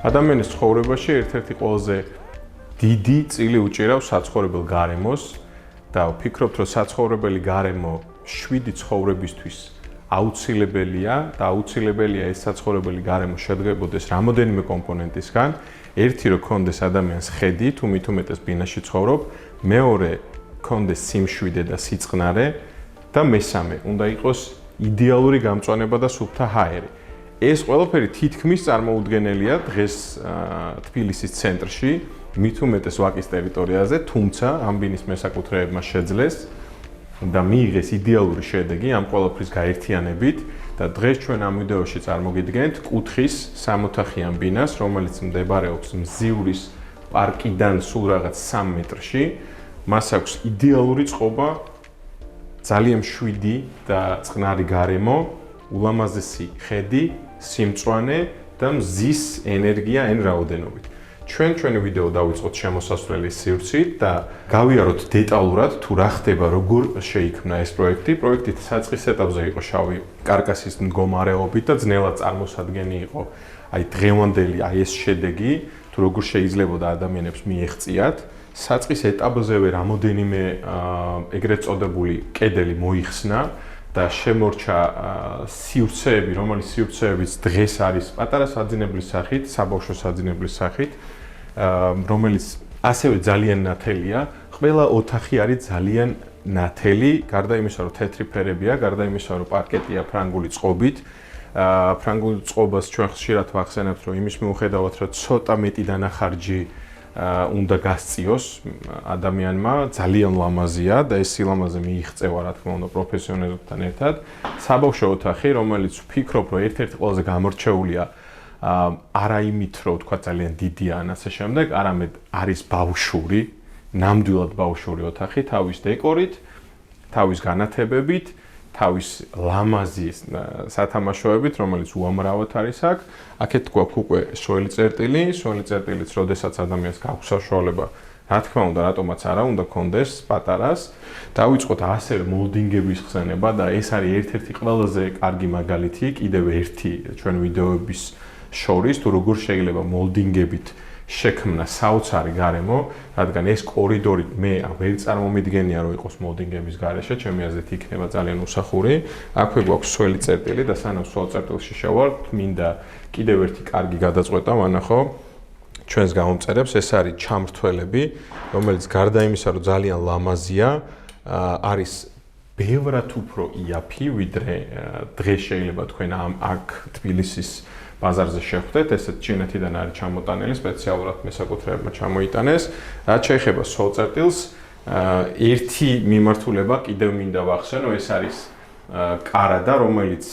ადამიანის ცხოვრებაში ერთ-ერთი ყველაზე დიდი წილი უჭირავს საცხოვრებელ გარემოს და ვფიქრობთ, რომ საცხოვრებელი გარემო 7 ცხოვრებისთვის აუცილებელია და აუცილებელია ეს საცხოვრებელი გარემო შედგებოდეს რამოდენიმე კომპონენტისგან. ერთი რომ კონდეს ადამიანს ხედი, თუ მით უმეტეს ბინაში ცხოვრობ, მეორე კონდეს სიმშვიდე და სიწყნარე და მესამე უნდა იყოს იდეალური გამწვანება და სუფთა ჰაერი. ეს ყველაფერი თითქმის წარმოუდგენელია დღეს თბილისის ცენტრში, მით უმეტეს ვაკის ტერიტორიაზე, თუმცა ამ ბინის მესაკუთრეებმა შეძლეს და მიიღეს იდეალური შედეგი ამ ყველაფრის გაერთიანებით და დღეს ჩვენ ამ ვიდეოში წარმოგიდგენთ კუთხის სამოთახიან ბინას, რომელიც მდებარეობს მზივრის პარკიდან სულ რაღაც 3 მეტრში. მას აქვს იდეალური წყობა, ძალიან მშვიდი და წყნარი გარემო, ულამაზესი ხედი, სიმწვანე და მზის ენერგია εν რაოდენობით. ჩვენი ვიდეო დავიწყოთ შემოსასვლელის სივრცით და გავიაროთ დეტალურად თუ რა ხდება, როგორ შეიქმნა ეს პროექტი. პროექტი საწყის ეტაპზე იყო შავი კარკასის მდგომარეობით და ძნელად წარმოსადგენი იყო აი დღევანდელი ეს შედეგი, თუ როგორ შეიძლებოდა ადამიანებს მიეღწიათ. საწყის ეტაპზევე რამოდენიმე ეგრეთ წოდებული კედელი მოიხსნა და შემორჩა სივრცეები, რომელიც სივრცეებიც დღეს არის პატარა საძინებლის სახით, საბავშვო საძინებლის სახით, რომელიც ასევე ძალიან ნათელია. ყველა ოთახი არის ძალიან ნათელი, გარდა იმისა, რომ თეთრი ფერებია, გარდა იმისა, რომ პარკეტია ფრანგული წყობით. ფრანგულ წყობას ჩვენ ხშირად ვახსენებთ, რომ იმის მიუხედავად, რომ ცოტა მეტი დანახარჯი უნდა გასწიოს ადამიანმა, ძალიან ლამაზია და ეს სილამაზე მიიღწევა, რა თქმა უნდა, პროფესიონალებთან ერთად. საბავშვო ოთახი, რომელიც ვფიქრობ, რომ ერთ-ერთი ყველაზე გამორჩეულია არა იმით, რომ თქვა ძალიან დიდია ან ასე შემდეგ, არამედ არის ბავშვური, ნამდვილად ბავშვური ოთახი, თავის დეკორით, თავის განათებებით, თავის ლამაზი სათამაშოებით, რომელიც უამრავად არის აქ. აქეთ გვაქვს უკვე სველი წერტილიც, როდესაც ადამიანს გაქვს საშუალება, რა თქმა უნდა, რატომაც არა უნდა კონდეს პატარას. დავიწყოთ ასევე მოლდინგების ხსენება და ეს არის ერთ-ერთი ყველაზე კარგი მაგალითი, კიდევ ერთი ჩვენ ვიდეოების შორის, თუ როგორ შეიძლება მოლდინგებით შექმნა საოცარი გარემო, რადგან ეს კორიდორი მე ვერ წარმომიდგენია, რომ იყოს მოლდინგების გარეშე, ჩემი აზრით იქნება ძალიან უსახური. აქვე გვაქვს სველი წერტილი და სანამ სველ წერტილში შევარ, მინდა კიდევ ერთი კარგი გადაწყვეტა ვანახო ჩვენს გამომწერებს, ეს არის ჩამრთველები, რომელიც გარდა იმისა, რომ ძალიან ლამაზია, არის ბევრად უფრო იაფი, ვიდრე დღეს შეიძლება თქვენ აქ თბილისის ბაზარზე შეხვდეთ, ესეც ჩინეთიდან არის ჩამოტანილი, სპეციალურად მესაკუთრეებმა ჩამოიტანეს. რაც შეეხება სველ წერტილს, ერთი მიმართულება კიდევ მინდა ვახსენო, ეს არის კარადა, რომელიც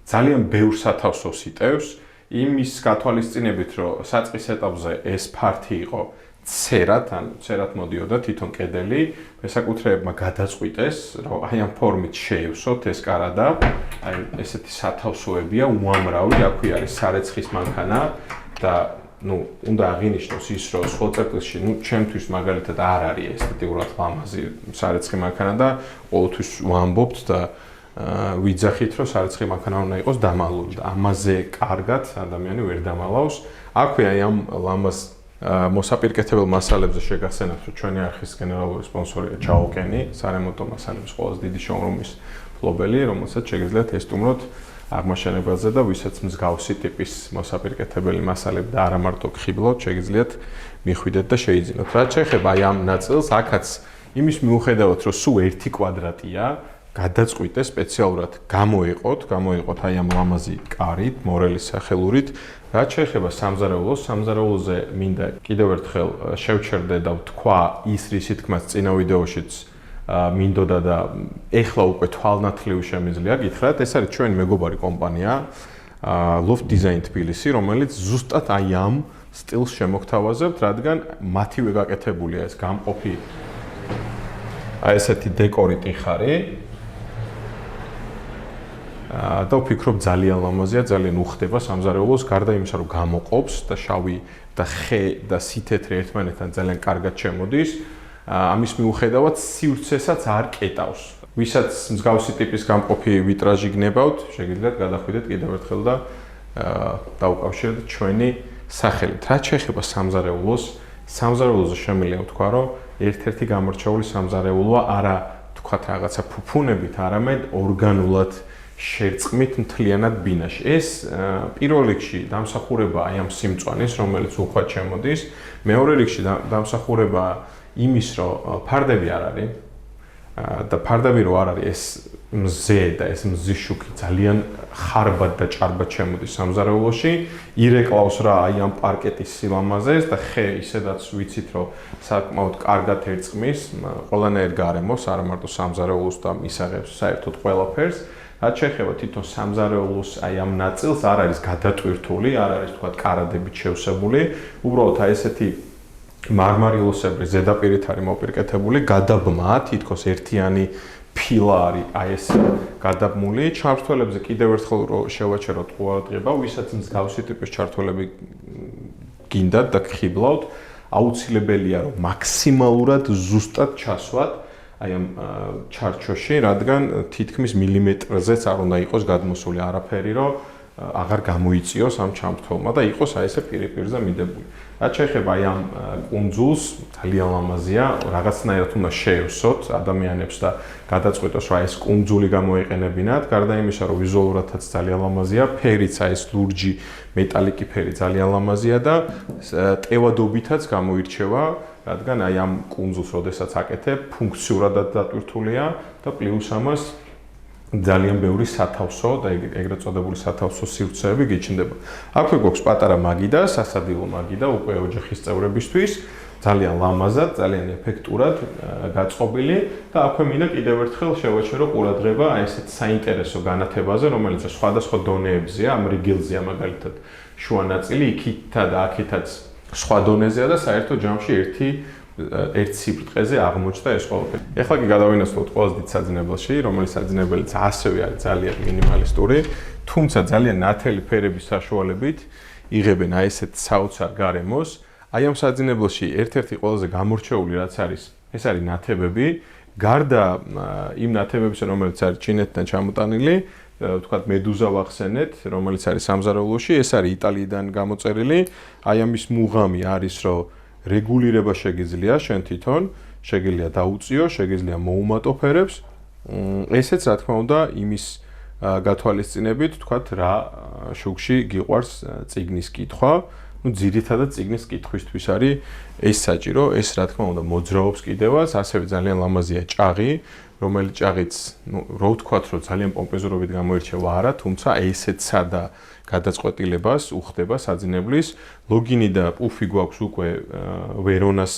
ძალიან ბევრ სათავსოს იტევს, იმის გათვალისწინებით, რომ საწყის ეტაპზე ეს ფართი იყო ცერად მოდიოდა თვითონ კედელი, მესაკუთრეებმა გადაწყვიტეს, რომ აი ამ ფორმით შეევსოთ ეს კარადა, აი ესეთი სათავსოებია უამრავი, აქვე არის სარეცხის მანქანა და უნდა აღინიშნოს ის, რომ სველ წერტილში, ჩემთვის მაგალითად არ არის ესთეტიურად ლამაზი სარეცხი მანქანა და ყოველთვის ვამბობთ და ვიძახით, რომ სარეცხი მანქანა უნდა იყოს დამალული და ამაზე კარგად ადამიანი ვერ დამალავს. აქვე აი ამ ლამაზ მოსაპირკეთებელ მასალებზე შეგახსენებთ, რომ ჩვენი არხის გენერალური სპონსორია ჩაოკენი, სარემონტო მასალების ყველაზე დიდი შოურუმის მფლობელი, რომელსაც შეგიძლიათ ესტუმროთ აღმაშენებელზე და ვისაც მსგავსი ტიპის მოსაპირკეთებელი მასალები და არა მარტო ხიბლოთ, შეგიძლიათ მიხვიდეთ და შეიძინოთ. რაც შეეხება აი ამ ნაწილს, აქაც იმის მიუხედავად, რომ სულ 1 კვადრატია, გადაწყვიტეს სპეციალურად გამოიყოთ აი ამ ლამაზი კარით, მორელის სახელურით. რაც შეეხება სამზარეულოზე მინდა კიდევ ერთხელ შევჩერდე და ვთქვა ის, რისი თქმაც წინა ვიდეოშიც მინდოდა და ეხლა უკვე თვალნათლივ შემიძლია გითხრათ, ეს არის ჩვენი მეგობარი კომპანია Loft Design თბილისი, რომელიც ზუსტად აი ამ სტილს შემოგთავაზებთ, რადგან მათივე გაკეთებულია ეს გამყოფი აი ესეთი დეკორი ტიხარი. და ვფიქრობ ძალიან ლამაზია, ძალიან უხდება სამზარეულოს, გარდა იმისა, რომ გამოყოფს და შავი და ხე და სითეთრე ერთმანეთთან ძალიან კარგად შემოდის. ამის მიუხედავად სივრცესაც არ კეტავს. ვისაც მსგავსი ტიპის გამყოფი ვიტრაჟი გნებავთ, შეგიძლიათ გადახვიდეთ კიდევ ერთხელ და დაუკავშირეთ ჩვენი სახელით. რაც შეეხება სამზარეულოს, სამზარეულოზე შემიძლია ვთქვა, რომ ერთ-ერთი გამორჩეული სამზარეულოა არა თქვათ რაღაცა ფუფუნებით, არამედ ორგანულად შერწყმით მთლიანად ბინაში. ეს პირველ რიგში დამსახურება აი ამ სიმწვანის, რომელიც უხვად შემოდის. მეორე რიგში დამსახურება იმის, რომ ფარდები არ არის და ფარდები რო არ არის, ეს მზე და ეს მზის შუქი ძალიან ხარბად და ჭარბად შემოდის სამზარეულოში. ირეკლავს რა აი ამ პარკეტის სილამაზეს და ხე ისედაც ვიცით, რომ საკმაოდ კარგად ერწყმის ყველანაირ გარემოს, არა მარტო სამზარეულოს და მისაღებს საერთოდ ყველაფერს. რაც შეეხება თვითონ სამზარეულოს აი ამ ნაწილს არ არის გადატვირთული, არ არის თქვათ კარადებით შევსებული, უბრალოდ აი ესეთი მარმარილოსებრი ზედაპირით არის მოპირკეთებული, გადაბმა, თითქოს ერთიანი ფილა არის აი ეს გადაბმული. ჩართულებზე კიდევ ერთხელ რომ შევაჩეროთ ყურადღება, ვისაც მსგავსი ტიპის ჩართულები გინდათ და გხიბლავთ, აუცილებელია რომ მაქსიმალურად ზუსტად ჩასვათ აი ამ ჩარჩოში, რადგან თითქმის მილიმეტრზეც არ უნდა იყოს გადმოსული არაფერი, რომ აღარ გამოიწიოს ამ ჩამრთველმა და იყოს აი ესე პირი-პირზე მიდებული. რაც შეეხება აი ამ კუნძულს, ძალიან ლამაზია, რაღაცნაირად უნდა შეევსოთ ადამიანებს და გადაწყვიტოს, რომ ეს კუნძული გამოიყენებინათ, გარდა იმისა, რომ ვიზუალურადაც ძალიან ლამაზია, ფერიც აი ეს ლურჯი მეტალიკი ფერი ძალიან ლამაზია და ტევადობითაც გამოირჩევა, რადგან აი ამ კუნძულს, როდესაც აკეთებ, ფუნქციურადად დატვირთულია და პლუს ამას ძალიან ბევრი სათავსო და ეგრეთ წოდებული სათავსო სივრცეები გიჩნდება. აქვე გვაქვს პატარა მაგიდა, სასადილო მაგიდა უკვე ოჯახის წევრებისთვის, ძალიან ლამაზად, ძალიან ეფექტურად გაწყობილი და აქვე მინდა კიდევ ერთხელ შევაჩერო ყურადღება აი ესეთ საინტერესო განათებაზე, რომელიც სხვადასხვა დონეებზეა, ამ რიგელზეა მაგალითად შუა ნაწილი, იქითა და აქითაც სხვა დონეზეა და საერთო ჯამში ერთ სიბრტყეზე აღმოჩნდა ეს ყველაფერი. ეხლა კი გადავინაცვლოთ ყველაზე დიდ საძინებელში, რომელიც საძინებელიც ასევე არის ძალიან მინიმალისტური, თუმცა ძალიან ნათელი ფერების საშუალებით იღებენ აი ესეთ საოცარ გარემოს. აი ამ საძინებელში ერთ-ერთი ყველაზე გამორჩეული რაც არის, ეს არის ნათებები. გარდა იმ ნათებებისა, რომელიც არის ჩინეთიდან ჩამოტანილი, ვთქვათ მედუზა ვახსენეთ, რომელიც არის სამზარეულოში, ეს არის იტალიიდან გამოწერილი. აი ამის მუღამი არის, რომ რეგულირება შეგიძლია შენ თვითონ, შეგიძლია დაუწიო, შეგიძლია მოუმატო ფერებს. ესეც რა თქმა უნდა იმის გათვალისწინებით, ვთქვათ რა შუქში გიყვარს წიგნის კითხვა. ну ძირითადად წიგნის კითხვისთვის არის ეს საჭირო, ეს რა თქმა უნდა მოძრაობს კიდევაც, ასევე ძალიან ლამაზია ჭაღი, რომელიც ჭაღიც, რო ვთქვათ, რომ ძალიან პომპეზურობით გამოირჩევა არა, თუმცა ესეც სადა გადაწყვეტილებას უხდება საძინებლის. ლოგინი და პუფი გვაქვს უკვე ვერონას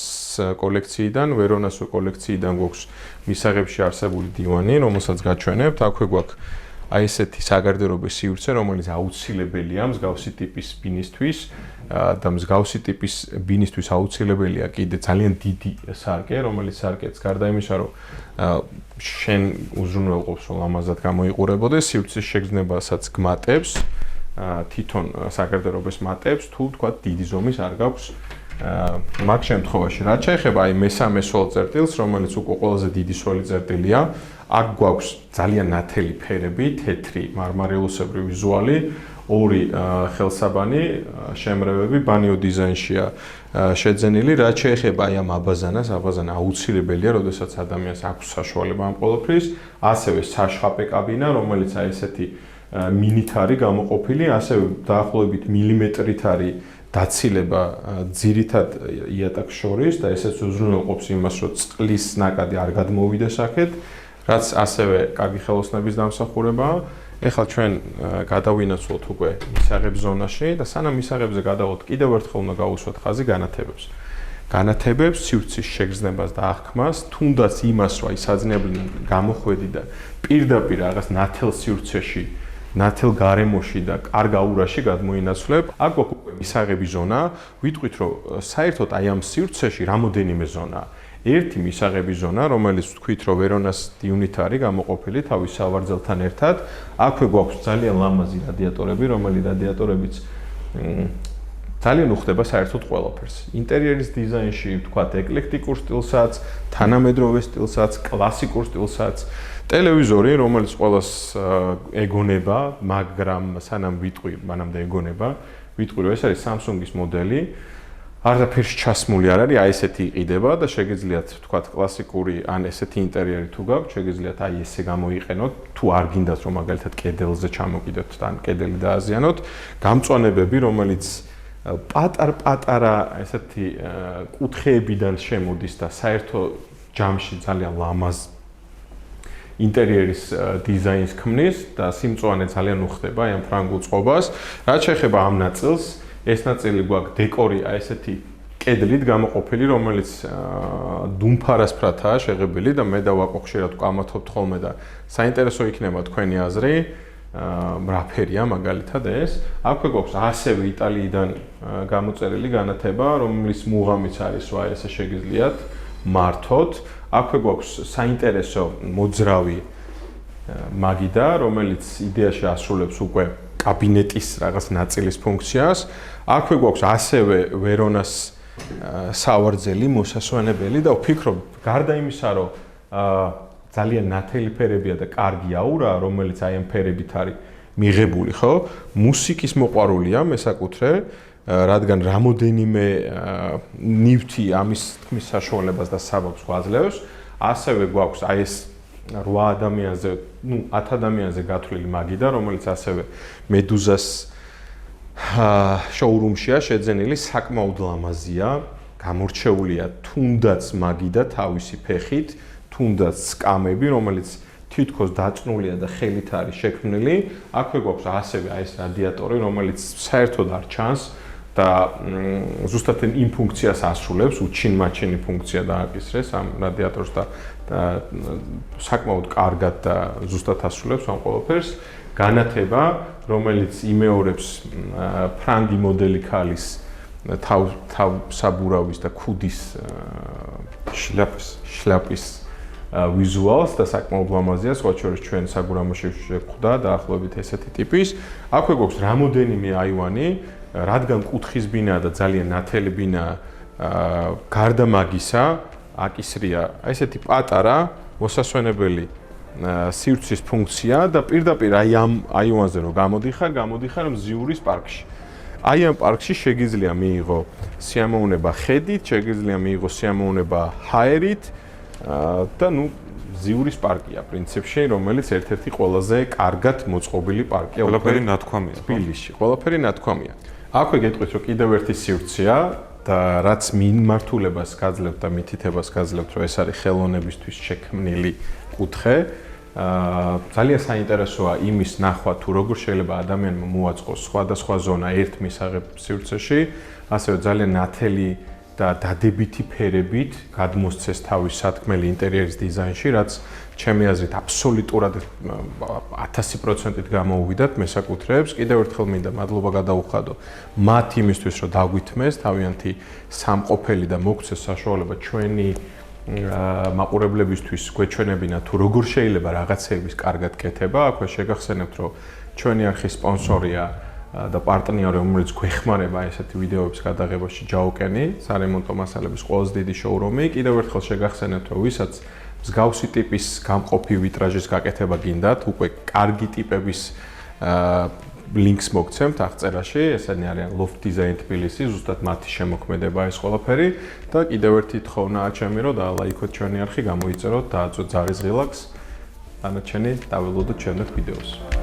კოლექციიდან, ვერონას კოლექციიდან გვაქვს მისაღებში არსებული დივანი, რომელსაც გაჩვენებთ, აქვე გვაქვს აი ესეთი საგარდერობო სივრცე, რომელიც აუცილებელია მსგავსი ტიპის ბინისთვის და მსგავსი ტიპის ბინისთვის აუცილებელია კიდე ძალიან დიდი სარკე, რომელიც სარკეც გარდა იმისა, რომ შენ უზრუნველყოფს, რომ ლამაზად გამოიყურებოდეს, სივრცის შეგრძნებასაც გმატებს, თვითონ საგარდერობოს მატებს, თუ თქვათ დიდი ზომის არ გაქვს მაგ შემთხვევაში. რაც შეეხება აი მესამე სველ წერტილს, რომელიც უკვე ყველაზე დიდი სველი წერტილია, აქ გვაქვს ძალიან ნათელი ფერები, თეთრი მარმარილოსებრი ვიზუალი, ორი ხელსაბანი შემრევები ბანიო დიზაინშია შეძენილი. რაც შეეხება აი ამ აბაზანას, აბაზანა აუცილებელია, როდესაც ადამიანს აქვს საშუალება ამ ყველაფრის, ასევე საშხაპე კაბინა, რომელიც აი ესეთი მინით არის გამოყოფილი, ასევე დაახლოებით მილიმეტრით არის დაცილება ძირითად იატაკს შორის და ესეც უზრუნველყოფს იმას, რომ წყლის ნაკადი არ გადმოვიდეს აქეთ, რაც ასევე კარგი ხელოსნების დამსახურებაა. ეხლა ჩვენ გადავინაცვლოთ უკვე მისაღებ ზონაში და სანამ მისაღებზე გადავალთ, კიდევ ერთხელ უნდა გავუსვათ ხაზი განათებებს. განათებებს, სივრცის შეგრძნებას და აღქმას, თუნდაც იმას, რომ აი საძინებლიდან გამოხვედი და პირდაპირ რაღაც ნათელ სივრცეში, ნათელ გარემოში და კარგ აურაში გადმოინაცვლებ. აქ გვაქვს უკვე მისაღები ზონა, ვიტყვით, რომ საერთოდ აი ამ სივრცეში რამოდენიმე ზონაა. ერთი მისაღები ზონა, რომელიც ვთქვით, რომ ვერონას დიუნით არის გამოყოფილი თავის სავარძელთან ერთად. აქვე გვაქვს ძალიან ლამაზი რადიატორები, რომელი რადიატორებიც ძალიან უხდება საერთოდ ყველაფერს. ინტერიერის დიზაინში, ვთქვათ, ეკლექტიკურ სტილსაც, თანამედროვე სტილსაც, კლასიკურ სტილსაც, ტელევიზორი, რომელიც ყველას ეგონება, მაგრამ სანამ ვიტყვი, მანამდე ეგონება, ვიტყვი, რომ ეს არის Samsung-ის მოდელი. არაფერში ჩასმული არ არის, აი ესეთი იყიდება და შეგიძლიათ ვთქვათ კლასიკური ან ესეთი ინტერიერი თუ გაქვთ, შეგიძლიათ აი ესე გამოიყენოთ, თუ არ გინდათ რომ მაგალითად კედელზე ჩამოკიდოთ ან კედელი დააზიანოთ, გამწვანებები, რომელიც პატარ-პატარა ესეთი კუთხეებიდან შემოდის და საერთო ჯამში ძალიან ლამაზ ინტერიერის დიზაინს ქმნის და სიმწვანე ძალიან უხდება აი ამ ფრანგულ წყობას. რაც შეეხება ამ ნაწილს, ეს ნაწილი გვაქვს დეკორი აი ესეთი კედლით გამოყოფილი, რომელიც დუმფარასფრათაა შეღებილი და მე და ვაკო ხშირად ვკამათობთ ხოლმე და საინტერესო იქნება თქვენი აზრი. რა ფერია მაგალითად ეს. აქვე გვაქვს ასევე იტალიიდან გამოწერილი განათება, რომლის მუღამიც არის სხვა ესე შეგიძლიათ მართოთ. აქვე გვაქვს საინტერესო მოძრავი მაგიდა, რომელიც იდეაში ასრულებს უკვე კაბინეტის რაღაც ნაწილის ფუნქციას. აქვე გვაქვს ასევე ვერონას სავარძელი, მოსასვენებელი და ვფიქრობ, გარდა იმისა, რომ ძალიან ნათელი ფერებია და კარგი აურაა, რომელიც აი ამ ფერებით არის მიღებული, ხო? მუსიკის მოყვარულია მესაკუთრე, რადგან რამოდენიმე ნივთი ამის თქმის საშუალებას და საბაბს გვაძლევს. ასევე გვაქვს აი ეს 8 ადამიანზე, 10 ადამიანზე გათვლილი მაგიდა, რომელიც ასევე მედუზას შოურუმშია შეძენილი, საკმაოდ ლამაზია, გამორჩეულია თუნდაც მაგიდა თავისი ფეხით, თუნდაც სკამები, რომელიც თითქოს დაწნულია და ხელით არის შექმნილი. აქვე გვაქვს ასევე აი ეს რადიატორი, რომელიც საერთოდ არ ჩანს და ზუსტად იმ ფუნქციას ასრულებს, უჩინ-მაჩინი ფუნქცია დააკისრეს ამ რადიატორს და საკმაოდ კარგად და ზუსტად ასრულებს ამ ყველაფერს. განათება, რომელიც იმეორებს ფრანგი მოდელი ქალის თავსაბურავის და ქუდის შლაპის ვიზუალს და საკმაოდ ლამაზია, სხვა შორის ჩვენ საგურამოში შეხვდა დაახლოებით ესეთი ტიპის. აქვე გვაქვს რამოდენიმე აივანი, რადგან კუთხის ბინა და ძალიან ნათელი ბინა გარდა მაგისა აკისრია ესეთი პატარა მოსასვენებელი სივრცის ფუნქცია და პირდაპირ აი ამ აივანზე რომ გამოდიხარ მზიურის პარკში. აი ამ პარკში შეგიძლია მიიღო სიამოვნება ხედით, შეგიძლია მიიღო სიამოვნება ჰაერით და მზიურის პარკია პრინციპში, რომელიც ერთ-ერთი ყველაზე კარგად მოწყობილი პარკია. ყველაფერი ნათქვამია თბილისში, ყველაფერი ნათქვამია. აქვე გეტყვით, რომ კიდევ ერთი სივრცეა და რაც მიმართულებას გაძლევთ და მითითებას გაძლევთ, რომ ეს არის ხელოვნებისთვის შექმნილი კუთხე. ძალიან საინტერესოა იმის ნახვა, თუ როგორ შეიძლება ადამიანმა მოაწყოს სხვადასხვა ზონა ერთ მისაღებ სივრცეში, ასევე ძალიან ნათელი და დადებითი ფერებით გადმოსცეს თავის სათქმელი ინტერიერის დიზაინში, რაც ჩემი აზრით აბსოლუტურად 1000%-ით გამოუვიდათ მესაკუთრეებს. კიდევ ერთხელ მინდა მადლობა გადაუხადო მათ იმისთვის, რომ დაგვითმეს თავიანთი სამყოფელი და მოგცეს საშუალება ჩვენი მაყურებლებისთვის გვეჩვენებინა თუ როგორ შეიძლება რაღაცეების კარგად კეთება. აქვე შეგახსენებთ, რომ ჩვენი არხის სპონსორია და პარტნიორი, რომელიც გვეხმარება ესეთი ვიდეოების გადაღებაში ჯაუკენი, სარემონტო მასალების ყველაზე დიდი შოურუმი. კიდევ ერთხელ შეგახსენებთ, რომ ვისაც მსგავსი ტიპის გამყოფი ვიტრაჟის გაკეთება გინდათ, უკვე კარგი ტიპების ლინკს მოგცემთ აღწერაში, ესენი არიან Loft Design თბილისი, ზუსტად მათი შემოქმედება ეს ყველაფერი და კიდევ ერთი თხოვნაა ჩემი, რომ დაალაიქოთ ჩვენი არხი, გამოიწეროთ, დააწვეთ ზარიზღილაკს, დანარჩენი დაველოდოთ შემდეგ ვიდეოს.